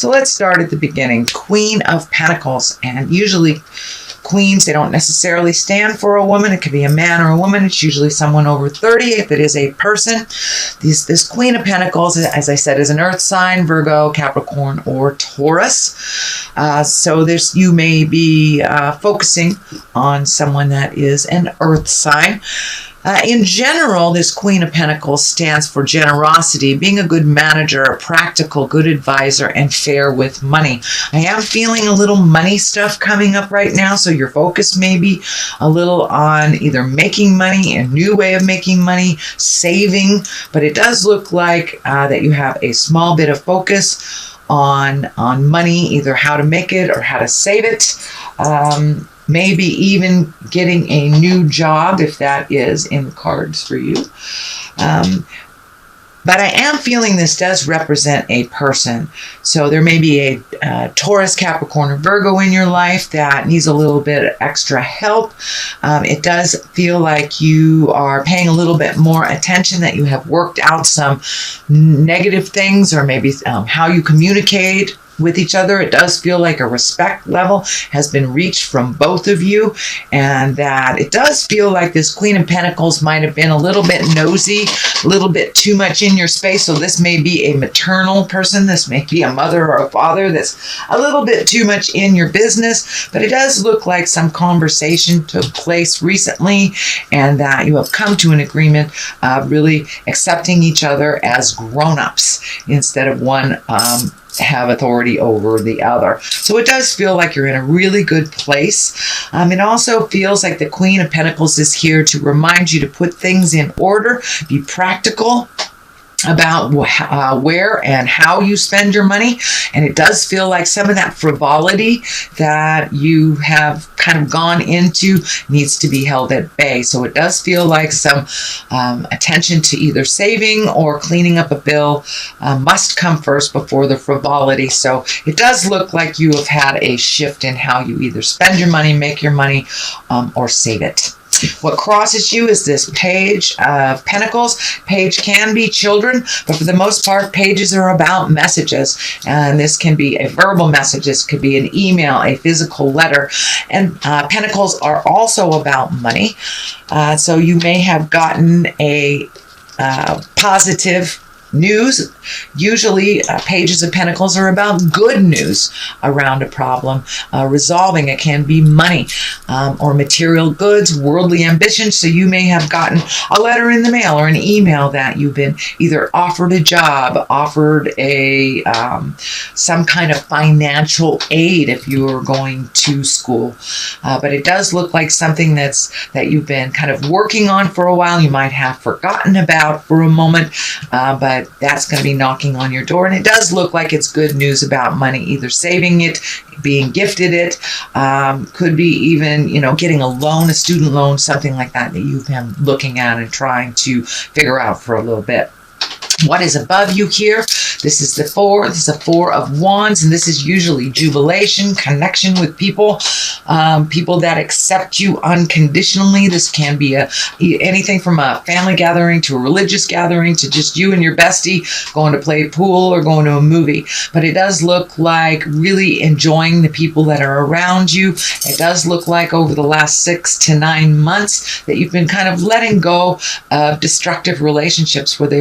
So let's start at the beginning. Queen of Pentacles. And usually queens, they don't necessarily stand for a woman. It could be a man or a woman. It's usually someone over 30 if it is a person. This Queen of Pentacles, as I said, is an earth sign, Virgo, Capricorn, or Taurus. So you may be focusing on someone that is an earth sign. In general, this Queen of Pentacles stands for generosity, being a good manager, a practical, good advisor, and fair with money. I am feeling a little money stuff coming up right now, so your focus may be a little on either making money, a new way of making money, saving, but it does look like that you have a small bit of focus on money, either how to make it or how to save it. Maybe even getting a new job, if that is in the cards for you. But I am feeling this does represent a person. So there may be a Taurus, Capricorn, or Virgo in your life that needs a little bit of extra help. It does feel like you are paying a little bit more attention, that you have worked out some negative things, or maybe how you communicate with each other. It does feel like a respect level has been reached from both of you, and that it does feel like this Queen of Pentacles might have been a little bit nosy, a little bit too much in your space. So this may be a maternal person. This may be a mother or a father that's a little bit too much in your business, but it does look like some conversation took place recently, and that you have come to an agreement of really accepting each other as grown-ups instead of one have authority over the other. So it does feel like you're in a really good place. It also feels like the Queen of Pentacles is here to remind you to put things in order, be practical about where and how you spend your money. And it does feel like some of that frivolity that you have kind of gone into needs to be held at bay. So it does feel like some attention to either saving or cleaning up a bill must come first before the frivolity. So it does look like you have had a shift in how you either spend your money, make your money, or save it. What crosses you is this Page of Pentacles. Page can be children, but for the most part, pages are about messages. And this can be a verbal message. This could be an email, a physical letter. And Pentacles are also about money. So you may have gotten a positive news. Usually pages of Pentacles are about good news around a problem, resolving. It can be money or material goods, worldly ambition. So you may have gotten a letter in the mail or an email that you've been either offered a job, offered a some kind of financial aid if you are going to school. But it does look like something that you've been kind of working on for a while. You might have forgotten about for a moment, but that's going to be knocking on your door. And it does look like it's good news about money, either saving it, being gifted it, could be even, getting a loan, a student loan, something like that you've been looking at and trying to figure out for a little bit. What is above you here? This is the 4. This is a 4 of Wands, and this is usually jubilation, connection with people, people that accept you unconditionally. This can be anything from a family gathering to a religious gathering to just you and your bestie going to play pool or going to a movie. But it does look like really enjoying the people that are around you. It does look like over the last 6 to 9 months that you've been kind of letting go of destructive relationships, whether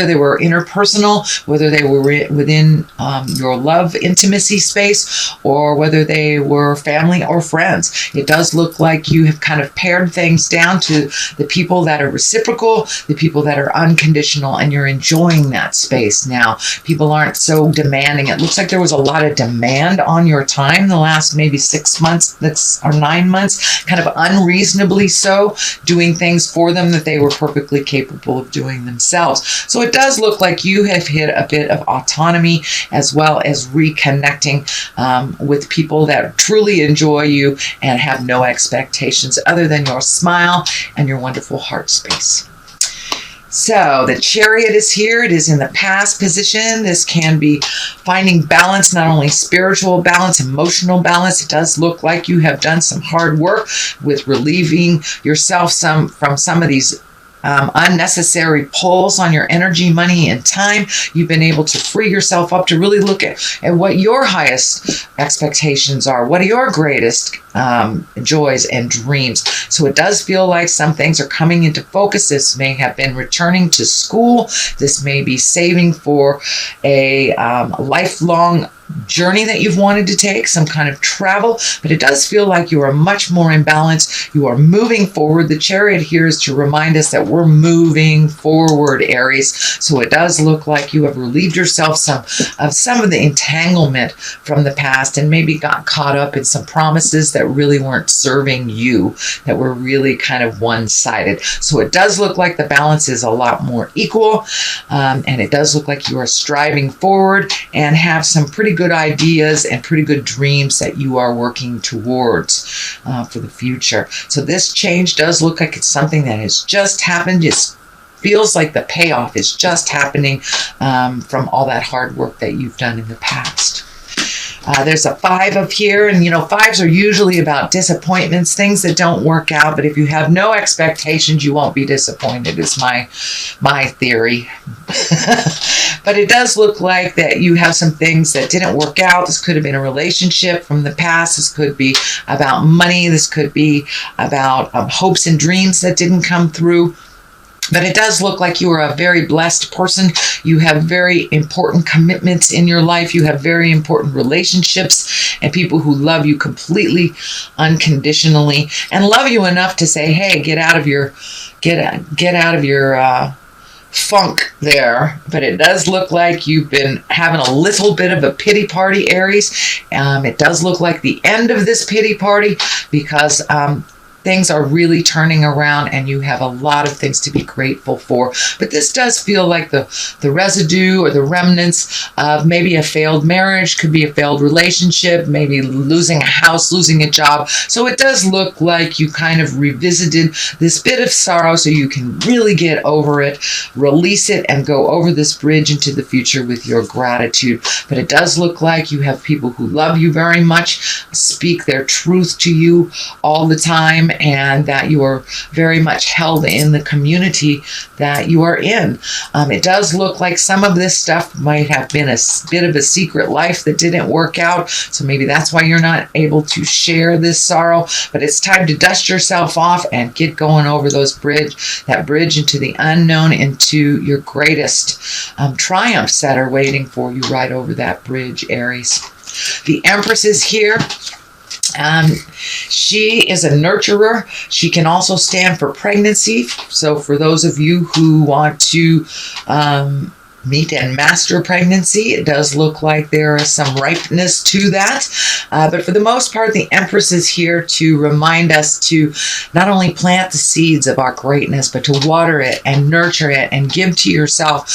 they were interpersonal, whether they were within your love intimacy space, or whether they were family or friends. It does look like you have kind of pared things down to the people that are reciprocal, the people that are unconditional, and you're enjoying that space now. People aren't so demanding. It looks like there was a lot of demand on your time the last maybe 6 months or 9 months, kind of unreasonably so, doing things for them that they were perfectly capable of doing themselves. So it does look like you have hit a bit of autonomy, as well as reconnecting with people that truly enjoy you and have no expectations other than your smile and your wonderful heart space. So the Chariot is here. It is in the past position. This can be finding balance, not only spiritual balance, emotional balance. It does look like you have done some hard work with relieving yourself from some of these unnecessary pulls on your energy, money, and time. You've been able to free yourself up to really look at what your highest expectations are. What are your greatest joys and dreams? So it does feel like some things are coming into focus. This may have been returning to school. This may be saving for a lifelong journey that you've wanted to take, some kind of travel, but it does feel like you are much more in balance. You are moving forward. The Chariot here is to remind us that we're moving forward, Aries. So it does look like you have relieved yourself of some of the entanglement from the past and maybe got caught up in some promises that really weren't serving you, that were really kind of one-sided. So it does look like the balance is a lot more equal, and it does look like you are striving forward and have some pretty good ideas and pretty good dreams that you are working towards for the future. So this change does look like it's something that has just happened. It feels like the payoff is just happening from all that hard work that you've done in the past. There's a 5 up here, and 5s are usually about disappointments, things that don't work out. But if you have no expectations, you won't be disappointed, is my theory. But it does look like that you have some things that didn't work out. This could have been a relationship from the past. This could be about money. This could be about hopes and dreams that didn't come through. But it does look like you are a very blessed person. You have very important commitments in your life. You have very important relationships and people who love you completely, unconditionally, and love you enough to say, "Hey, get out of your funk there." But it does look like you've been having a little bit of a pity party, Aries. It does look like the end of this pity party because things are really turning around and you have a lot of things to be grateful for. But this does feel like the residue or the remnants of maybe a failed marriage, could be a failed relationship, maybe losing a house, losing a job. So it does look like you kind of revisited this bit of sorrow so you can really get over it, release it, and go over this bridge into the future with your gratitude. But it does look like you have people who love you very much, speak their truth to you all the time, and that you are very much held in the community that you are in. It does look like some of this stuff might have been a bit of a secret life that didn't work out, so maybe that's why you're not able to share this sorrow. But it's time to dust yourself off and get going over that bridge into the unknown, into your greatest triumphs that are waiting for you right over that bridge, Aries. The Empress is here. She is a nurturer. She can also stand for pregnancy. So for those of you who want to meet and master pregnancy, it does look like there is some ripeness to that. But for the most part, the Empress is here to remind us to not only plant the seeds of our greatness, but to water it and nurture it and give to yourself.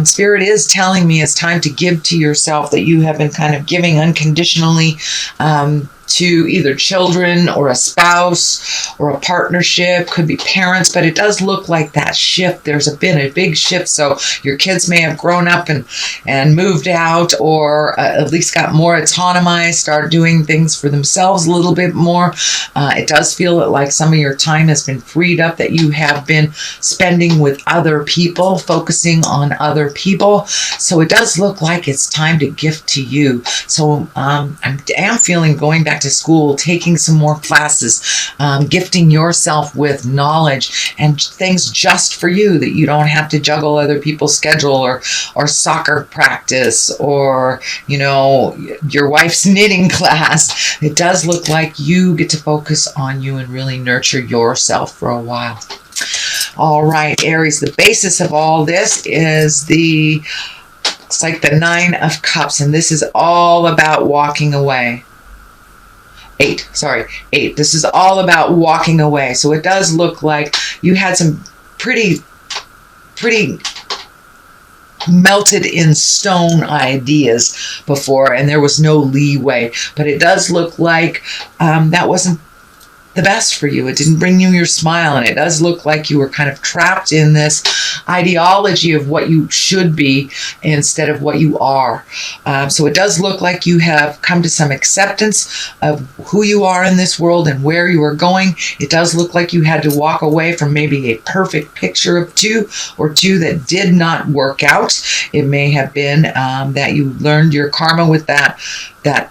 Spirit is telling me it's time to give to yourself, that you have been kind of giving unconditionally to either children or a spouse or a partnership, could be parents, but it does look like that shift. There's been a big shift. So your kids may have grown up and moved out, or at least got more autonomized, start doing things for themselves a little bit more. It does feel like some of your time has been freed up, that you have been spending with other people, focusing on other people. So it does look like it's time to gift to you. So I am feeling going back to school, taking some more classes, gifting yourself with knowledge and things just for you, that you don't have to juggle other people's schedule or soccer practice or, your wife's knitting class. It does look like you get to focus on you and really nurture yourself for a while. All right, Aries, the basis of all this is it's like the 9 of Cups, and this is all about walking away. 8. This is all about walking away. So it does look like you had some pretty melted in stone ideas before, and there was no leeway. But it does look like that wasn't the best for you. It didn't bring you your smile, and it does look like you were kind of trapped in this ideology of what you should be instead of what you are. So it does look like you have come to some acceptance of who you are in this world and where you are going. It does look like you had to walk away from maybe a perfect picture of two that did not work out. It may have been that you learned your karma with that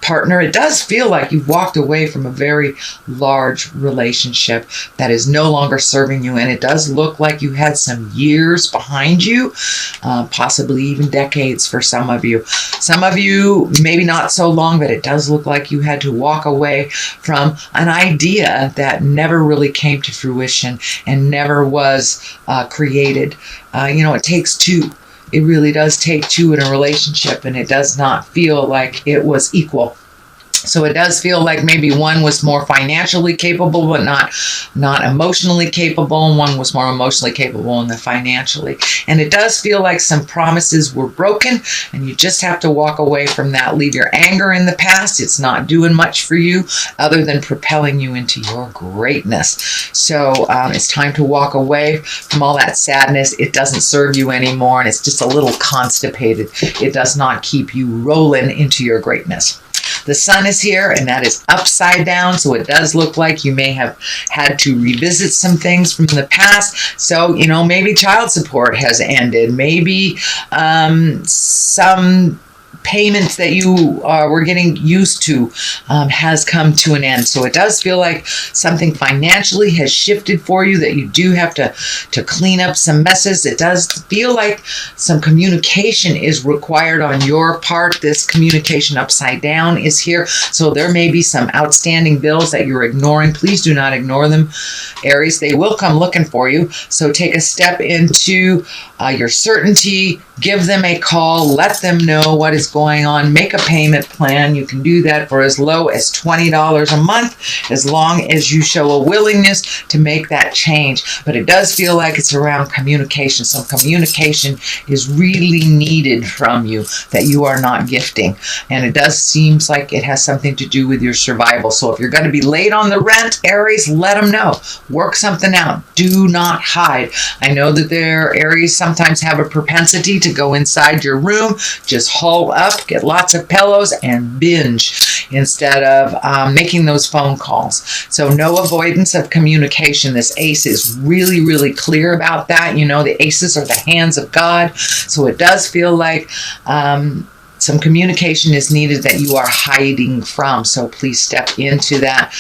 partner. It does feel like you've walked away from a very large relationship that is no longer serving you, and it does look like you had some years behind you, possibly even decades for some of you. Some of you, maybe not so long, but it does look like you had to walk away from an idea that never really came to fruition and never was created. It takes two. It really does take two in a relationship, and it does not feel like it was equal. So it does feel like maybe one was more financially capable, but not emotionally capable, and one was more emotionally capable than financially. And it does feel like some promises were broken, and you just have to walk away from that. Leave your anger in the past. It's not doing much for you other than propelling you into your greatness. So it's time to walk away from all that sadness. It doesn't serve you anymore, and it's just a little constipated. It does not keep you rolling into your greatness. The sun is here, and that is upside down, so it does look like you may have had to revisit some things from the past. So, maybe child support has ended. Maybe some payments that you were getting used to has come to an end. So it does feel like something financially has shifted for you, that you do have to clean up some messes. It does feel like some communication is required on your part. This communication upside down is here. So there may be some outstanding bills that you're ignoring. Please do not ignore them, Aries. They will come looking for you. So take a step into your certainty. Give them a call. Let them know what is going on. Make a payment plan. You can do that for as low as $20 a month, as long as you show a willingness to make that change. But it does feel like it's around communication. So communication is really needed from you that you are not gifting. And it does seem like it has something to do with your survival. So if you're going to be late on the rent, Aries, let them know. Work something out. Do not hide. I know that Aries sometimes have a propensity to go inside your room, just haul up, get lots of pillows, and binge instead of making those phone calls. So no avoidance of communication. This ace is really, really clear about that. The aces are the hands of God. So it does feel like some communication is needed that you are hiding from. So please step into that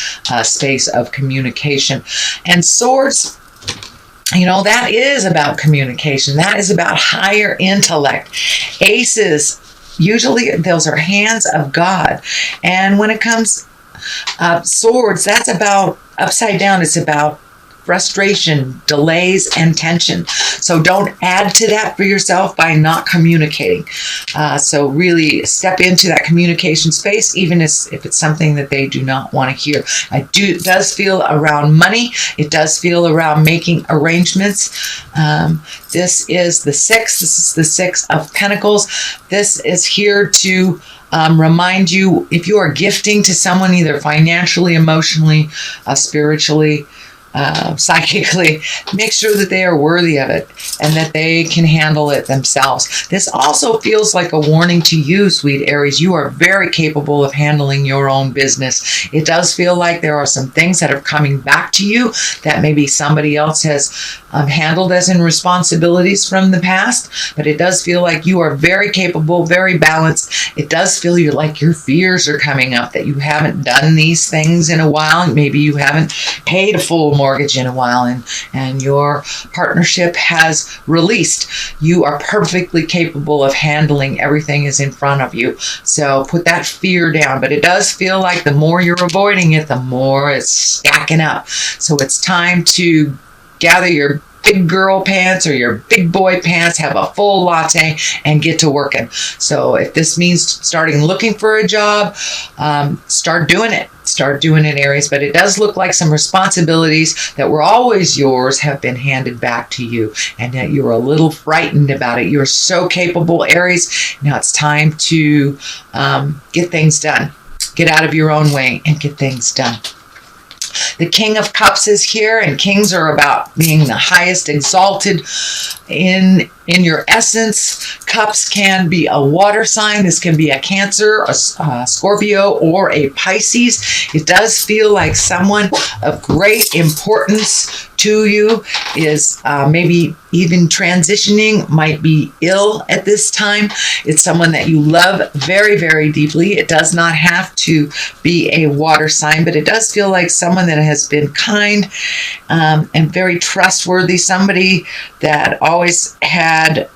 space of communication. And swords, that is about communication. That is about higher intellect. Aces, usually those are hands of God. And when it comes swords, that's about upside down. It's about frustration, delays, and tension. So don't add to that for yourself by not communicating. So really step into that communication space, even if it's something that they do not want to hear. It does feel around money. It does feel around making arrangements. This is the six. This is the Six of Pentacles. This is here to remind you, if you are gifting to someone, either financially, emotionally, spiritually, psychically, make sure that they are worthy of it and that they can handle it themselves. This also feels like a warning to you, sweet Aries. You are very capable of handling your own business. It does feel like there are some things that are coming back to you that maybe somebody else has handled as in responsibilities from the past, but it does feel like you are very capable, very balanced. It does feel like your fears are coming up, that you haven't done these things in a while. Maybe you haven't paid a full mortgage in a while, and your partnership has released. You are perfectly capable of handling everything is in front of you. So put that fear down. But it does feel like the more you're avoiding it, the more it's stacking up. So it's time to gather your big girl pants or your big boy pants, have a full latte, and get to working. So if this means starting looking for a job, start doing it. Start doing it, Aries. But it does look like some responsibilities that were always yours have been handed back to you, and that you're a little frightened about it. You're so capable, Aries. Now it's time to get things done. Get out of your own way and get things done. The King of Cups is here, and kings are about being the highest exalted in your essence. Cups can be a water sign. This can be a Cancer, a Scorpio, or a Pisces. It does feel like someone of great importance to you is maybe even transitioning, might be ill at this time. It's someone that you love very, very deeply. It does not have to be a water sign, but it does feel like someone that has been kind and very trustworthy, somebody that always had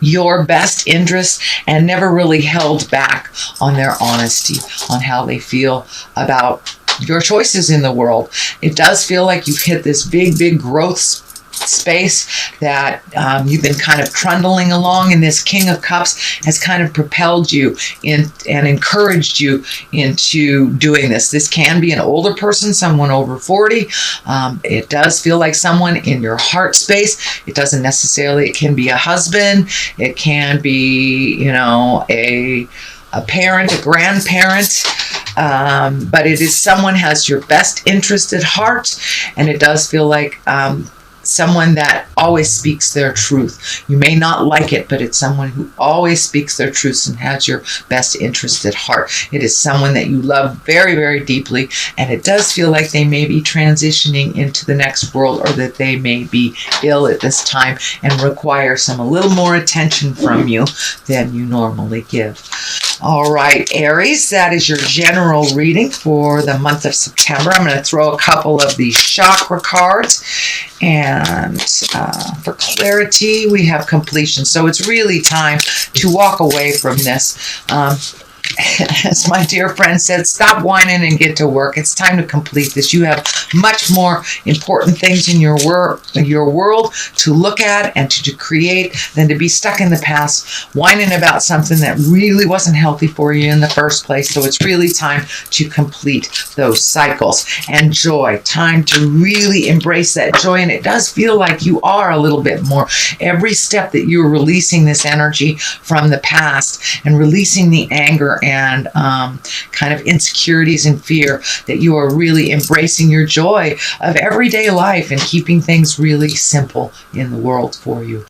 your best interest and never really held back on their honesty, on how they feel about your choices in the world. It does feel like you've hit this big, big growth space that you've been kind of trundling along, and this King of Cups has kind of propelled you in and encouraged you into doing this. This can be an older person, someone over 40. It does feel like someone in your heart space. It doesn't necessarily, it can be a husband, it can be, you know, a parent, a grandparent, but it is someone has your best interest at heart, and it does feel like someone that always speaks their truth. You may not like it, but it's someone who always speaks their truth and has your best interest at heart. It is someone that you love very, very deeply, and it does feel like they may be transitioning into the next world, or that they may be ill at this time and require a little more attention from you than you normally give. All right, Aries, that is your general reading for the month of September. I'm going to throw a couple of the chakra cards. And for clarity, we have completion. So it's really time to walk away from this. As my dear friend said, stop whining and get to work. It's time to complete this. You have much more important things in your world to look at and to create than to be stuck in the past, whining about something that really wasn't healthy for you in the first place. So it's really time to complete those cycles. And joy, time to really embrace that joy. And it does feel like you are a little bit more. Every step that you're releasing this energy from the past and releasing the anger and kind of insecurities and fear, that you are really embracing your joy of everyday life and keeping things really simple in the world for you.